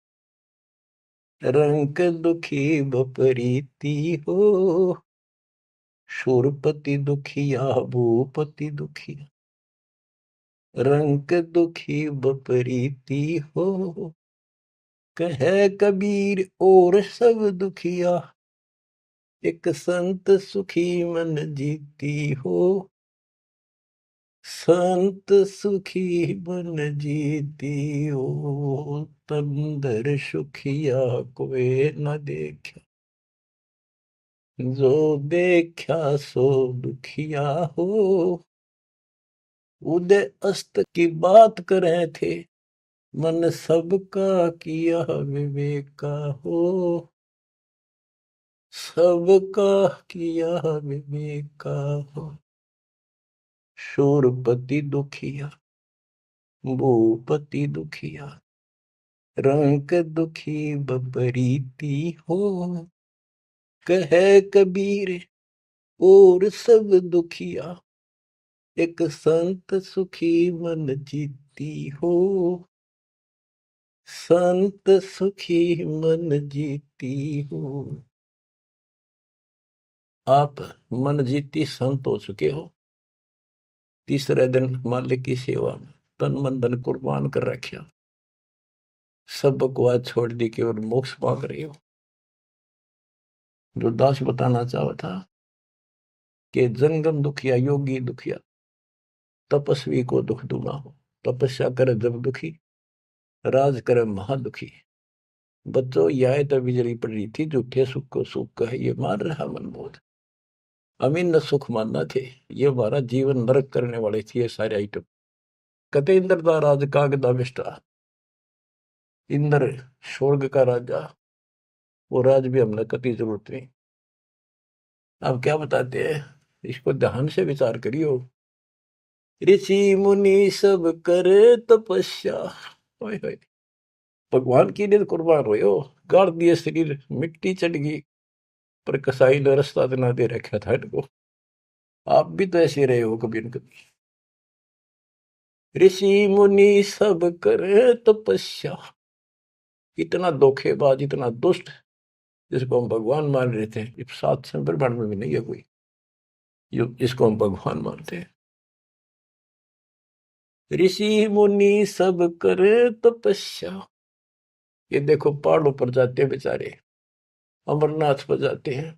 रंक दुखी बपरीती हो। शूरपति दुखिया भूपति दुखिया, रंक दुखी बपरीती हो। कहे कबीर और सब दुखिया, एक संत सुखी मन जीती हो। संत सुखी मन जीती हो, तंदर सुखिया कोई न देखा, जो देखा सो दुखिया हो। उदय अस्त की बात करे थे, मन सबका किया विवेका हो। सबका किया विवेका हो। शूरपति दुखिया भूपति दुखिया, रंक दुखी बपरीती हो। कहे कबीर और सब दुखिया, एक संत सुखी मन जीती हो। संत सुखी मन जीती हो। आप मन जीती संत हो चुके हो। तीसरे दिन मालिक की सेवा में तन मन धन कुर्बान कर रखा, सब बकवास छोड़ दी केवल मोक्ष मांग रही हो। जो दास बताना चाहा था कि जंगम दुखिया योगी दुखिया, तपस्वी को दुख दूना हो। तपस्या करे जब दुखी, राज करे महादुखी। बच्चों यह तो बिजली पड़ रही थी, झूठे सुख को सुख कहे ये मान रहा मनमोद। अमीन न सुख मानना थे, ये हमारा जीवन नरक करने वाले थे ये सारे आइटम। कते इंद्र का राज कागदा विष्टा, इंद्र स्वर्ग का राजा, वो राज भी हमने कति जरूरत नहीं। अब क्या बताते हैं, इसको ध्यान से विचार करियो। ऋषि मुनि सब करे तपस्या, भगवान की लिए कुर्बान हो, गाड़ दिए शरीर, मिट्टी चढ़ गई, पर कसाई ने रास्ता ना दे रखा था इनको। आप भी तो ऐसे रहे हो कभी न कभी। ऋषि मुनि सब करे तपस्या, इतना धोखेबाज इतना दुष्ट जिसको हम भगवान मान रहे थे, इस 7 ब्रह्मांड में भी नहीं है कोई इसको हम भगवान मानते हैं। ऋषि मुनि सब करे तपस्या, ये देखो पहाड़ों पर जाते हैं बेचारे, अमरनाथ पर जाते हैं,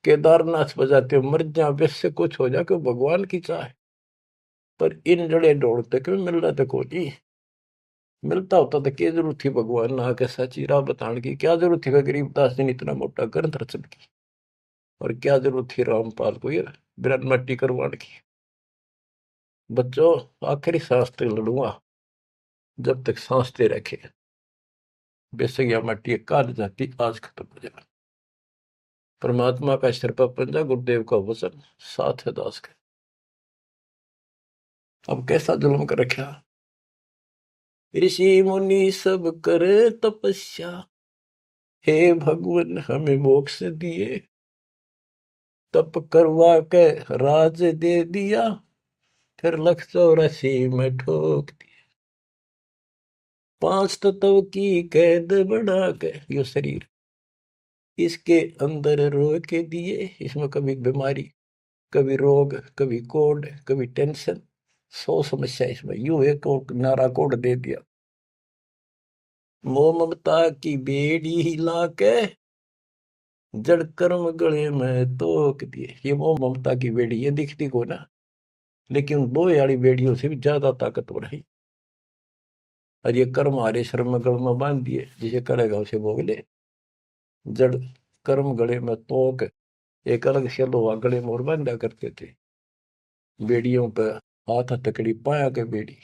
केदारनाथ पर जाते हैं, मर जा वैसे कुछ हो जाके भगवान की चाह। पर इन जड़े दौड़ते क्यों मिल रहा था कोई, मिलता होता तो क्या जरूरत थी भगवान ना के सच्ची राह बताने की। क्या जरूरत थी गरीबदास जी ने इतना मोटा ग्रंथ रचन की, और क्या जरूरत थी रामपाल को ये बिरन मट्टी करवाने की। बच्चों आखिरी सांस तक लड़ूंगा जब तक सांस दे रखे, बेशक यह मट्टी काट जाती आज खत्म हो जाए। परमात्मा का सिर पर पंजा, गुरुदेव का वचन साथ है दास के। अब कैसा जुल्म कर रखा, ऋषि मुनि सब करे तपस्या, हे भगवान हमें मोक्ष दिए, तप करवा के राज दे दिया, फिर 184 में ठोक दिया। 5 तत्व की कैद बढ़ा के यो शरीर इसके अंदर रो के दिए। इसमें कभी बीमारी, कभी रोग, कभी कोड, कभी टेंशन, 100 समस्या इसमें। यूं एक और नारा कोड दे दिया, मोह ममता की बेड़ी हिला के जड़ कर्म गले में तोक दिए। ये मोह ममता की बेड़ी ये दिखती को ना, लेकिन दो यारी बेड़ियों से भी ज्यादा ताकतवर है। और ये कर्म हरे शर्म गल में बांध दिए, जिसे करेगा उसे भोग ले। जड़ कर्म गले में तोक, एक अलग से लोहा गले में और बांधा करते थे। बेड़ियों पे हाथ हथकड़ी पाया के बेड़ी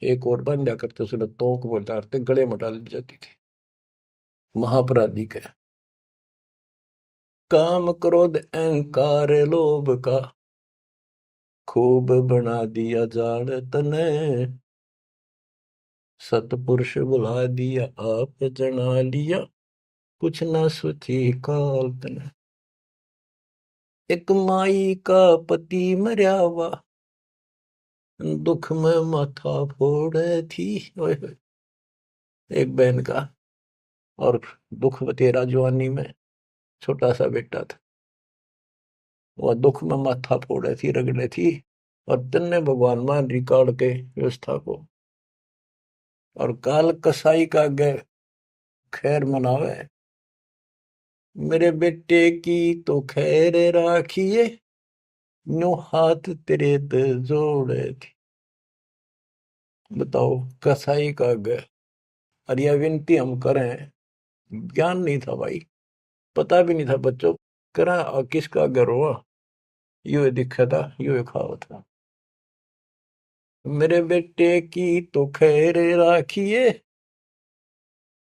एक और बांधा करते, उसने तोक में डालते गले में डाल दी जाती थी। महापराधी का काम क्रोध अहंकार लोभ का खूब बना दिया जाड़ तने, सतपुरुष बुला दिया आप जना लिया कुछ न सोची काल तने। एक माई का पति मरया हुआ दुख में माथा फोड़े थी। ओए होए। एक बहन का और दुख तेरा जवानी में छोटा सा बेटा था, वह दुख में माथा फोड़े थी, रगड़े थी। और तन्ने भगवान मान रिकॉर्ड के व्यवस्था को, और काल कसाई का गए खैर मनावे। मेरे बेटे की तो खैर राखिए, नो हाथ तेरे ते जोड़े थी। बताओ, कसाई का गए। और यह विनती हम करें, ज्ञान नहीं था भाई, पता भी नहीं था बच्चों, करा किसका घर हुआ, यू दिखा था, यू खावा था। मेरे बेटे की तो खैर राखिए,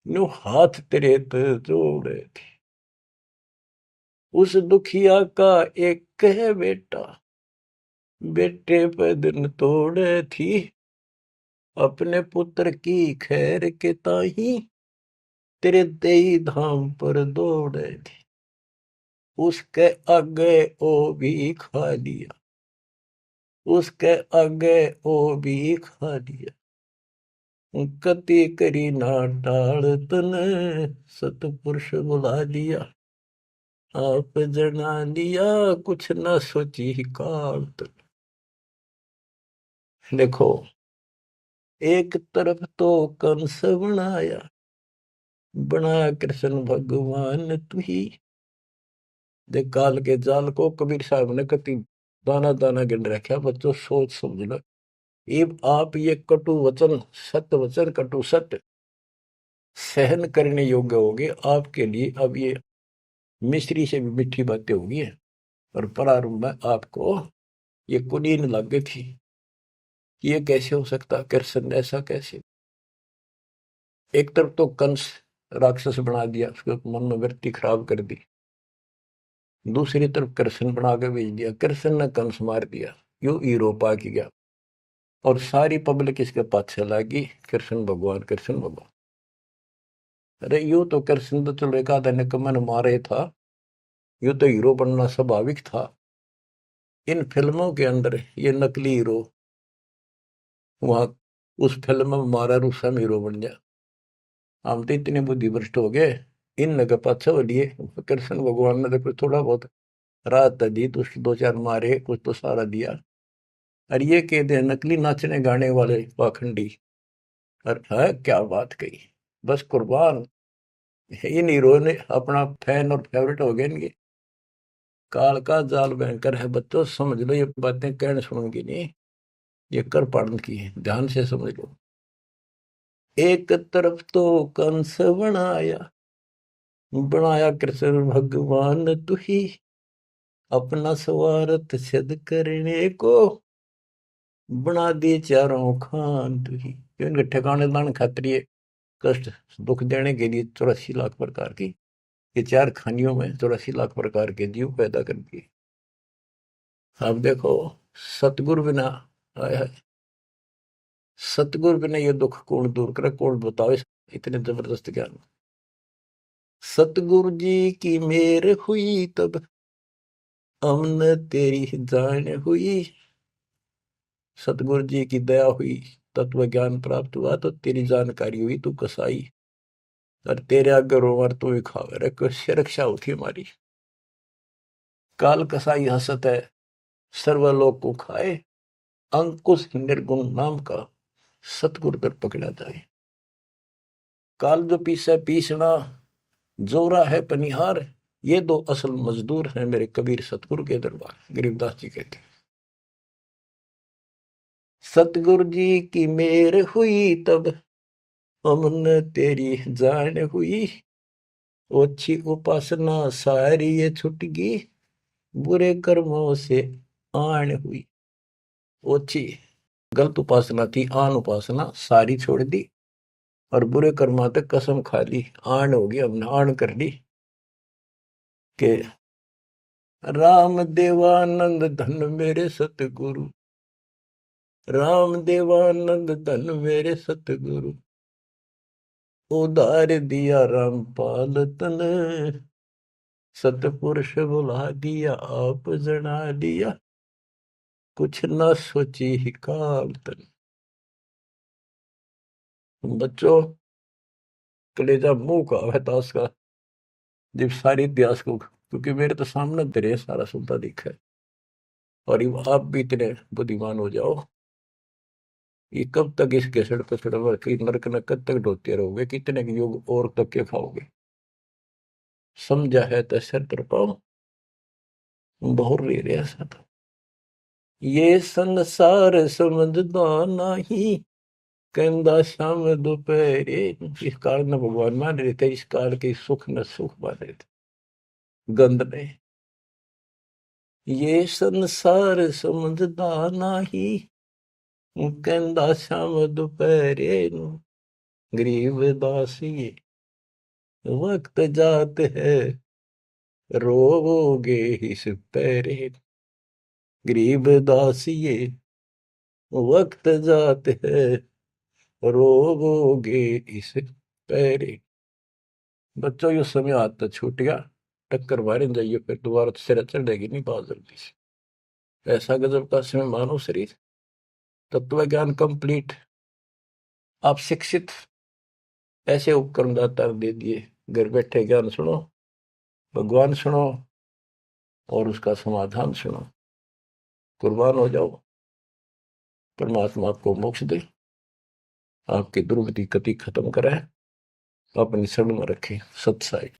नो हाथ तेरे ते जोड़े थी। उस दुखिया का एक है बेटा, बेटे पे दिन तोड़े थी। अपने पुत्र की खैर के ताही तेरे देई धाम पर दौड़े थी। उसके आगे ओ भी खा लिया, उसके आगे ओ भी खा लिया। कति करी ना टाल तने, सतपुरुष बुला लिया आप जना लिया कुछ ना सोची काल तन। देखो, एक तरफ तो कंस बनाया, बना कृष्ण भगवान तू ही। देख काल के जाल को कबीर साहब ने कति दाना दाना गिन रखा। बच्चों सोच समझ लो, ये आप ये कटु वचन, सत्य वचन कटु सत्य सहन करने योग्य होगे आपके लिए। अब ये मिश्री से भी मीठी बातें होगी है। और प्रारंभ में आपको ये कुनीन लग गई थी, ये कैसे हो सकता, कृष्ण ऐसा कैसे। एक तरफ तो कंस राक्षस बना दिया, उसके मन में वृत्ति खराब कर दी। दूसरी तरफ कृष्ण बना के भेज दिया, कृष्ण ने कंस मार दिया, यू हीरो पा के गया। और सारी पब्लिक इसके पाछे लगी, कृष्ण भगवान कृष्ण भगवान। अरे यू तो कृष्ण तो चलो एक आधा निकम्मा ने मारे था, यू तो हीरो बनना स्वाभाविक था। इन फिल्मों के अंदर ये नकली हीरो, वहां उस फिल्म में मारा रूसा में हीरो बन गया। हम तो इतने बुद्धि भ्रष्ट हो गए, इन नगे पाछे हो लिए। कृष्ण भगवान ने तो थोड़ा बहुत राहत दी, तो उसके दो चार मारे, कुछ तो सारा दिया। और ये कहते हैं नकली नाचने गाने वाले पाखंडी। और है क्या बात कही, बस कुर्बान। इन हीरो ने अपना फैन और फेवरेट हो गए इनके। काल का जाल भयंकर है बच्चों, समझ लो, ये बातें कहने सुनूंगी नहीं, ये कर पाड़न की है, ध्यान से समझ लो। एक तरफ तो कंस बनाया, बनाया कृष्ण भगवान तू ही। अपना स्वार्थ सिद्ध करने को बना दिए चारों खान तू ही। इनके ठिकाने दान खातिर कष्ट दुख देने के लिए 84 लाख प्रकार की, ये चार खानियों में 84 लाख प्रकार के जीव पैदा कर दिए। अब देखो, सतगुरु बिना, आया सतगुरु बिना ये दुख कौन दूर करे, कौन बताओ इतने जबरदस्त ज्ञान। सतगुरु जी की मेहर हुई तब हमने तेरी जान हुई। सतगुरु जी की दया हुई, तत्व ज्ञान प्राप्त हुआ, तो तेरी जानकारी हुई, तू कसाई। और तेरे आगे रोवर तू ही खावे रे, कैसे रक्षा होती हमारी। काल कसाई हसत है, सर्वलोक को खाए। अंकुश निर्गुण नाम का सतगुरु दर पकड़ा जाए। काल जो पीसे पीसना, जोरा है पनिहार, ये दो असल मजदूर हैं मेरे कबीर सतगुरु के दरबार। गरीबदास जी कहते हैं, सतगुरु जी की मेर हुई तब हमने तेरी जान हुई, ओछी उपासना सारी ये छुट गई, बुरे कर्मों से आन हुई। ओछी गलत उपासना थी, आन उपासना सारी छोड़ दी, और बुरे कर्मा तक कसम खा ली, आन हो गई, हमने आन कर ली के राम देवानंद धन मेरे सतगुरु, राम देवानंद धन मेरे सतगुरु, उधार दिया रामपाल तन, सतपुरुष बुला दिया आप जना दिया, कुछ न सोची ही काल तन। बच्चों, कलेजा मुंह का है ताश का, जब सारी इतिहास को, क्योंकि मेरे तो सामने तेरे सारा सुनता दिखा है, और आप भी इतने बुद्धिमान हो जाओ, ये कब तक इस घसड़ पसड़ नरक न कब तक ढोते रहोगे, कितने युग और तक के खाओगे। समझा है तो सर तर पाओ, बहुत ले रहे ऐसा तो ये संसार समझदा नहीं, कहंदा शाम दोपहरे। इस काल न भगवान मान रहे थे, इस काल के सुख न सुख मान रहे थे गंद ने। ये संसार समझदा नहीं, कहंदा शाम दोपहरे, गरीब दासी वक्त जात है रोगे इस पैरे, गरीब दासिये वक्त जात है रोगे इस पैरे। बच्चों ये समय हाथ तो छूट गया, टक्कर मारे जाइए फिर दोबारा तो सिर चढ़ जाएगी नहीं बहुत जल्दी से। ऐसा गजब का समय मानो शरीर, तत्व ज्ञान कंप्लीट, आप शिक्षित, ऐसे उपकरण दाता दे दिए, घर बैठे ज्ञान सुनो, भगवान सुनो, और उसका समाधान सुनो, कुर्बान हो जाओ, परमात्मा आपको मोक्ष दे, आपकी दुर्गति कति खत्म करे, अपनी शरण में रखे। सत्साई।